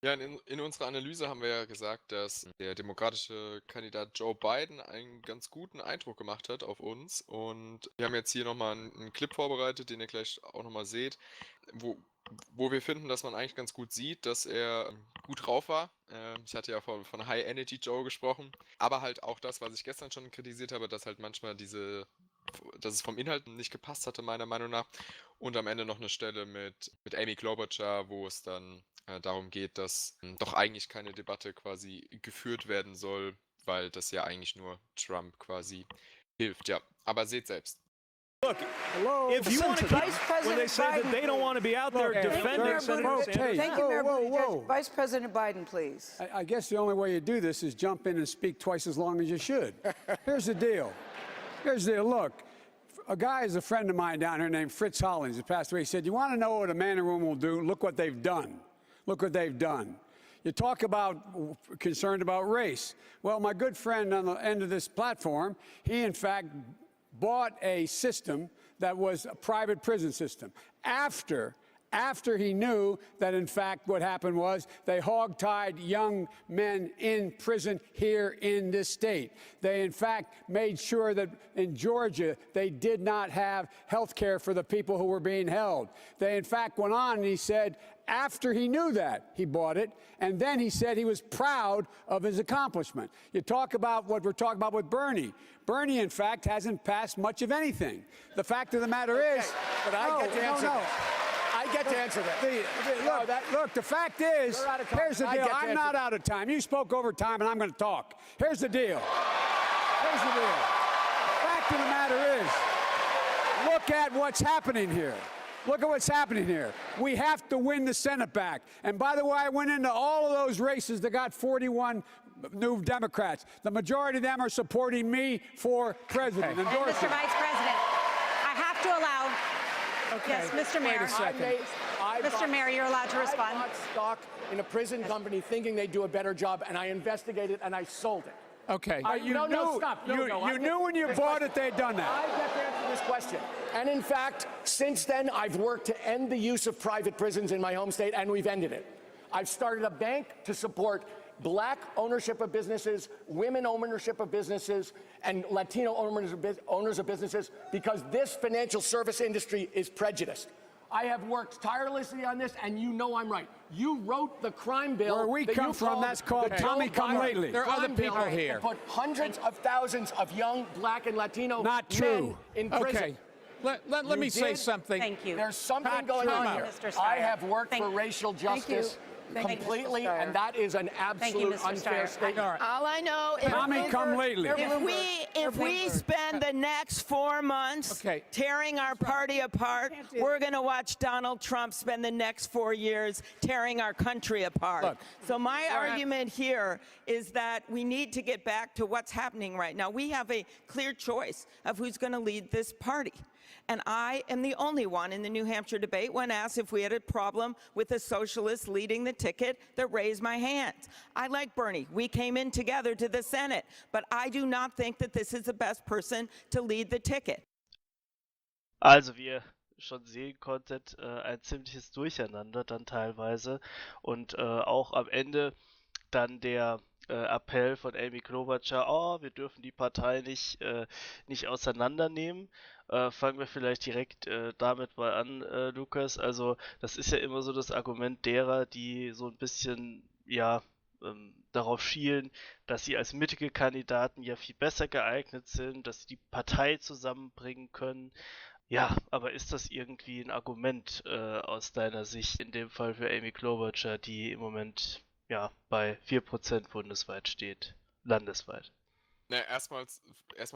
Ja, in unserer Analyse haben wir ja gesagt, dass der demokratische Kandidat Joe Biden einen ganz guten Eindruck gemacht hat auf uns. Und wir haben jetzt hier nochmal einen Clip vorbereitet, den ihr gleich auch nochmal seht, wo, wo wir finden, dass man eigentlich ganz gut sieht, dass er gut drauf war. Ich hatte ja von High Energy Joe gesprochen, aber halt auch das, was ich gestern schon kritisiert habe, dass halt manchmal dass es vom Inhalt nicht gepasst hatte, meiner Meinung nach. Und am Ende noch eine Stelle mit Amy Klobuchar, wo es dann darum geht, dass doch eigentlich keine Debatte quasi geführt werden soll, weil das ja eigentlich nur Trump quasi hilft. Ja, aber seht selbst. Look, if you want to Vice keep, when they President say that Biden, they don't want to be out there Thank you, defending Mayor Senator Buttigieg. Sanders. Thank you, Mayor Whoa, whoa, Buttigieg. whoa. Vice President Biden, please. I guess the only way you do this is jump in and speak twice as long as you should. Here's the deal. Here's the deal. Look, a guy is a friend of mine down here named Fritz Hollins. He passed away. He said, "You want to know what a man in a room will do? Look what they've done. Look what they've done." You talk about concerned about race. Well, my good friend on the end of this platform, he in fact bought a system that was a private prison system after he knew that, in fact, what happened was they hogtied young men in prison here in this state. They, in fact, made sure that in Georgia they did not have health care for the people who were being held. They, in fact, went on and he said, after he knew that, he bought it, and then he said he was proud of his accomplishment. You talk about what we're talking about with Bernie. Bernie, in fact, hasn't passed much of anything. The fact of the matter is... But I get to answer that. I get to answer that. Look, the fact is, You're out of time. here's the I deal. get to I'm answer not that. out of time. You spoke over time, and I'm going to talk. Here's the deal. Here's the deal. Fact of the matter is, look at what's happening here. Look at what's happening here. We have to win the Senate back. And by the way, I went into all of those races that got 41 new Democrats. The majority of them are supporting me for president. And Mr. Vice President, I have to allow. Yes, Mr. Mayor. Mr. Mayor, you're allowed to respond. I bought stock in a prison company thinking they'd do a better job, and I investigated and I sold it. Okay. You knew when you bought it they'd done that. I get to answer this question. And in fact, since then, I've worked to end the use of private prisons in my home state, and we've ended it. I've started a bank to support black ownership of businesses, women ownership of businesses, and Latino owners of businesses, because this financial service industry is prejudiced. I have worked tirelessly on this, and you know I'm right. You wrote the crime bill. Where we come from, that's called Tommy Come Lately. There are other people here. Put hundreds of thousands of young black and Latino men in prison. Let me say something. Thank you. There's something going on here. Mr. I have worked for racial Thank you. justice Thank you, Mr. completely, Steyer. and that is an absolute Mr. unfair Steyer. statement. All I know is Tommy Come Lately. if we spend the next 4 months tearing our party apart, we're going to watch Donald Trump spend the next 4 years tearing our country apart. Look, so my argument here is that we need to get back to what's happening right now. We have a clear choice of who's going to lead this party. And I am the only one in the New Hampshire debate when asked if we had a problem with a socialist leading the ticket that raised my hand. I like Bernie. We came in together to the Senate. But I do not think that this is the best person to lead the ticket. Also, wie ihr schon sehen konntet, ein ziemliches Durcheinander dann teilweise. Und auch am Ende dann der Appell von Amy Klobuchar, oh, wir dürfen die Partei nicht auseinandernehmen. Fangen wir vielleicht direkt damit mal an, Lukas. Also das ist ja immer so das Argument derer, die so ein bisschen, ja, darauf schielen, dass sie als mittige Kandidaten ja viel besser geeignet sind, dass sie die Partei zusammenbringen können. Ja, aber ist das irgendwie ein Argument aus deiner Sicht, in dem Fall für Amy Klobuchar, die im Moment ja bei 4% bundesweit steht, landesweit? Na, erstmal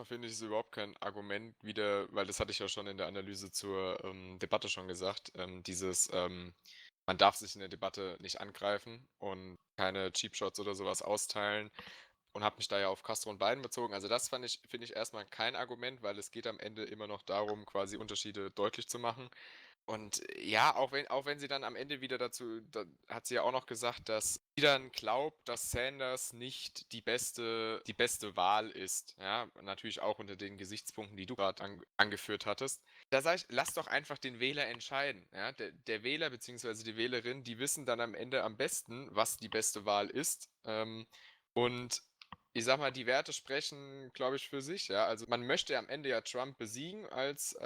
finde ich es überhaupt kein Argument wieder, weil das hatte ich ja schon in der Analyse zur Debatte schon gesagt, man darf sich in der Debatte nicht angreifen und keine Cheap Shots oder sowas austeilen und habe mich da ja auf Castro und Biden bezogen. Also das finde ich erstmal kein Argument, weil es geht am Ende immer noch darum, quasi Unterschiede deutlich zu machen. Und ja, auch wenn sie dann am Ende wieder dazu, da hat sie ja auch noch gesagt, dass sie dann glaubt, dass Sanders nicht die beste Wahl ist. Ja, natürlich auch unter den Gesichtspunkten, die du gerade angeführt hattest. Da sage ich, lass doch einfach den Wähler entscheiden. Ja, der Wähler bzw. die Wählerin, die wissen dann am Ende am besten, was die beste Wahl ist. Und ich sag mal, die Werte sprechen, glaube ich, für sich. Ja, also man möchte am Ende ja Trump besiegen als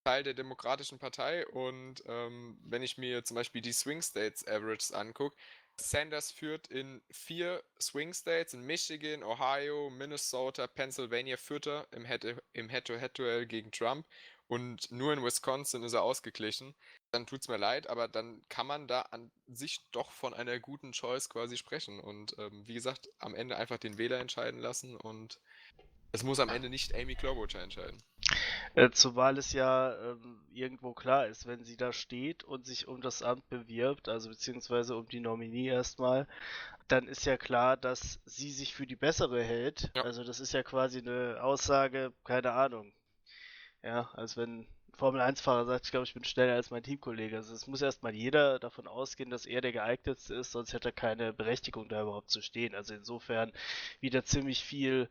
Teil der Demokratischen Partei und wenn ich mir zum Beispiel die Swing States Averages angucke, Sanders führt in 4 Swing States, in Michigan, Ohio, Minnesota, Pennsylvania führt er im Head-to-Head-Duell gegen Trump und nur in Wisconsin ist er ausgeglichen. Dann tut's mir leid, aber dann kann man da an sich doch von einer guten Choice quasi sprechen und wie gesagt, am Ende einfach den Wähler entscheiden lassen und es muss am Ende nicht Amy Klobuchar entscheiden. Zumal es ja irgendwo klar ist, wenn sie da steht und sich um das Amt bewirbt, also beziehungsweise um die Nominee erstmal, dann ist ja klar, dass sie sich für die bessere hält. Ja. Also das ist ja quasi eine Aussage, keine Ahnung. Ja, als wenn ein Formel-1-Fahrer sagt, ich glaube, ich bin schneller als mein Teamkollege. Also es muss erstmal jeder davon ausgehen, dass er der geeignetste ist, sonst hätte er keine Berechtigung, da überhaupt zu stehen. Also insofern wieder ziemlich viel,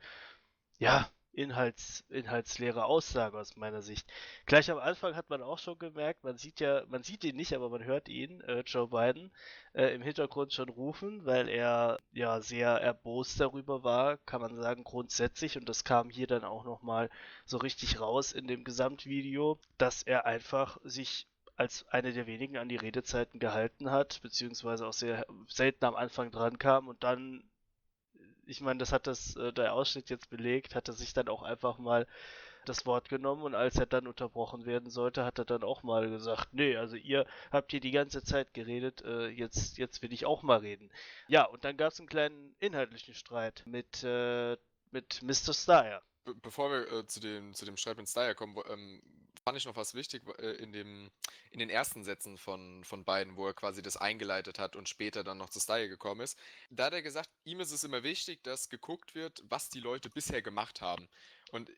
ja, inhaltsleere Aussage aus meiner Sicht. Gleich am Anfang hat man auch schon gemerkt, man sieht ihn nicht, aber man hört ihn, Joe Biden, im Hintergrund schon rufen, weil er ja sehr erbost darüber war, kann man sagen, grundsätzlich, und das kam hier dann auch nochmal so richtig raus in dem Gesamtvideo, dass er einfach sich als eine der wenigen an die Redezeiten gehalten hat, beziehungsweise auch sehr selten am Anfang dran kam und dann, ich meine, das hat der Ausschnitt jetzt belegt, hat er sich dann auch einfach mal das Wort genommen und als er dann unterbrochen werden sollte, hat er dann auch mal gesagt, nee, also ihr habt hier die ganze Zeit geredet, jetzt will ich auch mal reden. Ja, und dann gab es einen kleinen inhaltlichen Streit mit Mr. Steyer. Bevor wir zu dem Streit mit Steyer kommen, fand ich noch was wichtig in den ersten Sätzen von beiden, wo er quasi das eingeleitet hat und später dann noch zu Steyer gekommen ist. Da hat er gesagt, ihm ist es immer wichtig, dass geguckt wird, was die Leute bisher gemacht haben. Und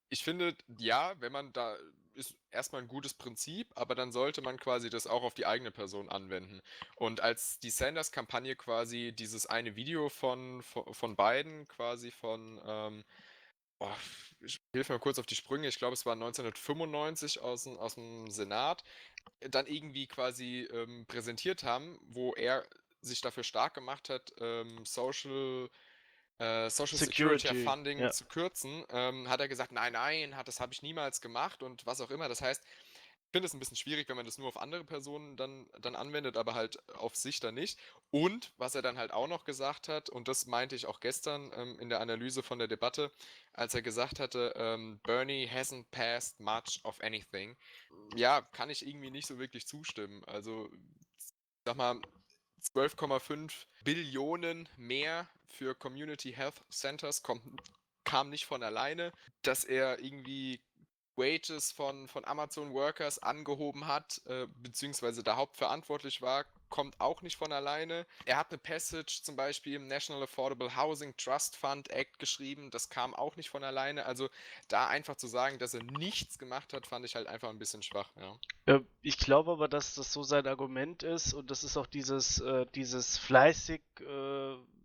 ich finde, ja, wenn man da ist erstmal ein gutes Prinzip, aber dann sollte man quasi das auch auf die eigene Person anwenden. Und als die Sanders-Kampagne quasi dieses eine Video von Biden quasi boah, ich hilf mir kurz auf die Sprünge, ich glaube, es war 1995 aus dem Senat, dann irgendwie quasi präsentiert haben, wo er sich dafür stark gemacht hat, Social Security Funding ja. zu kürzen, hat er gesagt, nein, das habe ich niemals gemacht und was auch immer. Das heißt, ich finde es ein bisschen schwierig, wenn man das nur auf andere Personen dann anwendet, aber halt auf sich dann nicht. Und was er dann halt auch noch gesagt hat, und das meinte ich auch gestern in der Analyse von der Debatte, als er gesagt hatte, Bernie hasn't passed much of anything. Ja, kann ich irgendwie nicht so wirklich zustimmen. Also, sag mal, 12,5 Billionen mehr für Community Health Centers kam nicht von alleine, dass er irgendwie Wages von Amazon Workers angehoben hat, beziehungsweise da hauptverantwortlich war, kommt auch nicht von alleine. Er hat eine Passage zum Beispiel im National Affordable Housing Trust Fund Act geschrieben, das kam auch nicht von alleine. Also da einfach zu sagen, dass er nichts gemacht hat, fand ich halt einfach ein bisschen schwach. Ja. Ich glaube aber, dass das so sein Argument ist und das ist auch dieses fleißig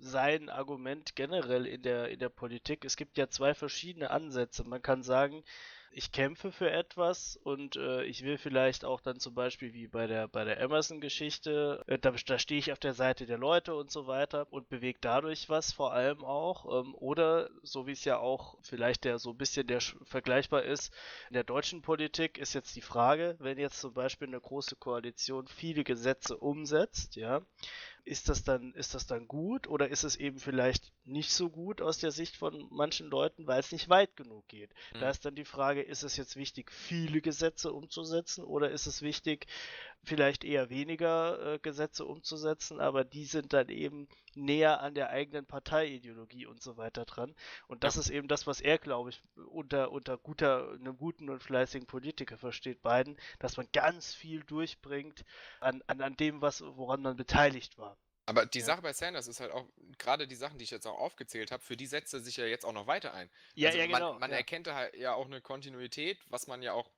sein Argument generell in der Politik. Es gibt ja zwei verschiedene Ansätze. Man kann sagen, ich kämpfe für etwas und ich will vielleicht auch dann zum Beispiel wie bei der Emerson-Geschichte, da stehe ich auf der Seite der Leute und so weiter und bewege dadurch was vor allem auch. Oder so wie es ja auch vielleicht so ein bisschen vergleichbar ist, in der deutschen Politik ist jetzt die Frage, wenn jetzt zum Beispiel eine große Koalition viele Gesetze umsetzt, ja, ist das dann gut oder ist es eben vielleicht nicht so gut aus der Sicht von manchen Leuten, weil es nicht weit genug geht? Da ist dann die Frage, ist es jetzt wichtig, viele Gesetze umzusetzen oder ist es wichtig, vielleicht eher weniger Gesetze umzusetzen, aber die sind dann eben näher an der eigenen Parteiideologie und so weiter dran. Und das ist eben das, was er, glaube ich, unter einem guten und fleißigen Politiker versteht, Biden, dass man ganz viel durchbringt an dem, woran man beteiligt war. Aber die Sache bei Sanders ist halt auch, gerade die Sachen, die ich jetzt auch aufgezählt habe, für die setzt er sich ja jetzt auch noch weiter ein. Ja, Also ja, genau. man erkennt da halt ja auch eine Kontinuität, was man ja auch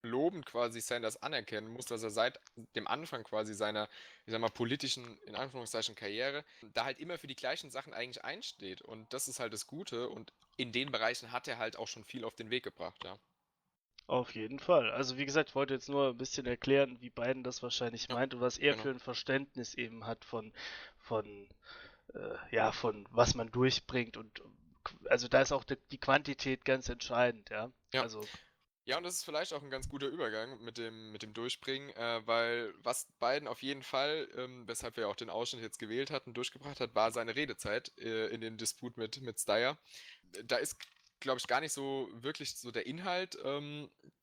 lobend quasi Sanders anerkennen muss, dass er seit dem Anfang quasi seiner, ich sag mal, politischen, in Anführungszeichen, Karriere, da halt immer für die gleichen Sachen eigentlich einsteht. Und das ist halt das Gute. Und in den Bereichen hat er halt auch schon viel auf den Weg gebracht, ja. Auf jeden Fall. Also wie gesagt, ich wollte jetzt nur ein bisschen erklären, wie Biden das wahrscheinlich Ja, meint und was er genau. für ein Verständnis eben hat von ja, von was man durchbringt und also da ist auch die Quantität ganz entscheidend, ja. Ja. Also Ja, und das ist vielleicht auch ein ganz guter Übergang mit dem Durchbringen, weil was Biden auf jeden Fall, weshalb wir auch den Ausschnitt jetzt gewählt hatten, durchgebracht hat, war seine Redezeit in dem Disput mit Steyer. Da ist, glaube ich, gar nicht so wirklich so der Inhalt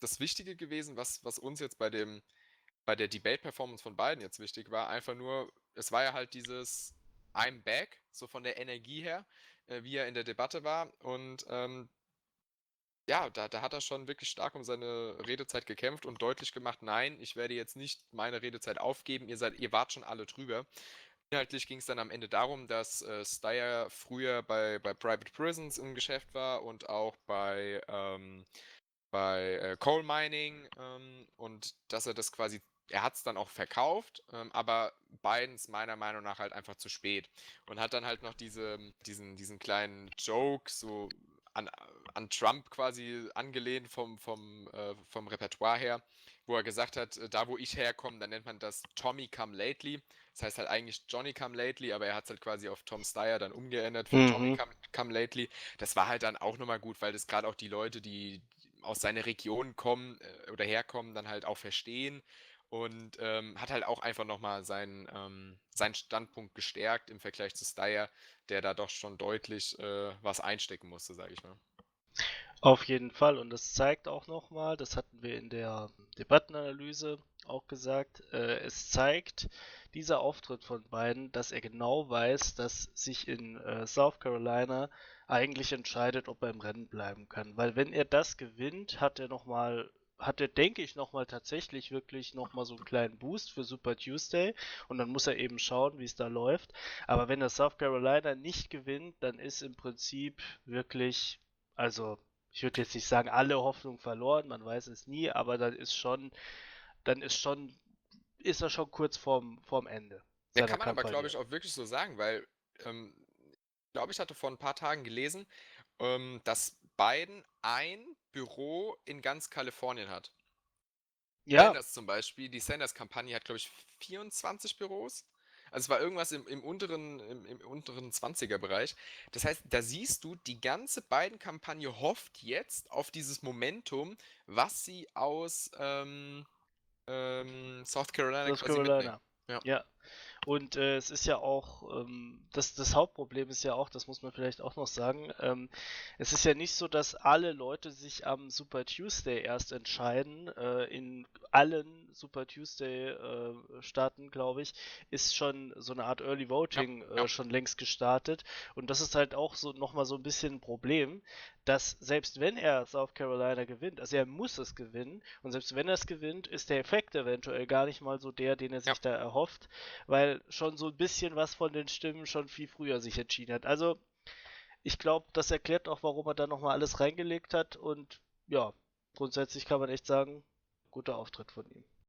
das Wichtige gewesen, was uns jetzt bei der Debate-Performance von Biden jetzt wichtig war. Einfach nur, es war ja halt dieses I'm back, so von der Energie her, wie er in der Debatte war. Und ja, da hat er schon wirklich stark um seine Redezeit gekämpft und deutlich gemacht, nein, ich werde jetzt nicht meine Redezeit aufgeben, ihr wart schon alle drüber. Inhaltlich ging es dann am Ende darum, dass Steyer früher bei Private Prisons im Geschäft war und auch bei Coal Mining und dass er das quasi, er hat es dann auch verkauft, aber Bidens meiner Meinung nach halt einfach zu spät und hat dann halt noch diesen kleinen Joke so an Trump quasi angelehnt vom Repertoire her, wo er gesagt hat, da wo ich herkomme, dann nennt man das Tommy Come Lately. Das heißt halt eigentlich Johnny Come Lately, aber er hat es halt quasi auf Tom Steyer dann umgeändert von Tommy Come Lately. Das war halt dann auch nochmal gut, weil das gerade auch die Leute, die aus seiner Region kommen oder herkommen, dann halt auch verstehen und hat halt auch einfach nochmal seinen Standpunkt gestärkt im Vergleich zu Steyer, der da doch schon deutlich was einstecken musste, sage ich mal. auf jeden Fall. Und das zeigt auch nochmal, das hatten wir in der Debattenanalyse auch gesagt, es zeigt dieser Auftritt von Biden, dass er genau weiß, dass sich in South Carolina eigentlich entscheidet, ob er im Rennen bleiben kann. Weil wenn er das gewinnt, hat er, denke ich, nochmal tatsächlich wirklich nochmal so einen kleinen Boost für Super Tuesday und dann muss er eben schauen, wie es da läuft. Aber wenn er South Carolina nicht gewinnt, dann ist im Prinzip wirklich, also ich würde jetzt nicht sagen, alle Hoffnung verloren, man weiß es nie, aber dann ist er schon kurz vorm Ende Der seiner kann man aber, glaube Kampagne. ich, auch wirklich so sagen, weil, glaube ich, hatte vor ein paar Tagen gelesen, dass Biden ein Büro in ganz Kalifornien hat. Ja, Sanders zum Beispiel, die Sanders-Kampagne hat, glaube ich, 24 Büros. Also es war irgendwas im unteren 20er-Bereich. Das heißt, da siehst du, die ganze Biden-Kampagne hofft jetzt auf dieses Momentum, was sie aus South Carolina South quasi mitnehmen. Carolina. Ja. Ja. Und es ist ja auch, das Hauptproblem ist ja auch, das muss man vielleicht auch noch sagen, es ist ja nicht so, dass alle Leute sich am Super Tuesday erst entscheiden. In allen Super Tuesday Staaten, glaube ich, ist schon so eine Art Early Voting Ja. schon längst gestartet. Und das ist halt auch so nochmal so ein bisschen ein Problem, dass selbst wenn er South Carolina gewinnt, also er muss es gewinnen, und selbst wenn er es gewinnt, ist der Effekt eventuell gar nicht mal so der, den er sich da erhofft, weil schon so ein bisschen was von den Stimmen schon viel früher sich entschieden hat. Also ich glaube, das erklärt auch, warum er da nochmal alles reingelegt hat und ja, grundsätzlich kann man echt sagen, guter Auftritt von ihm.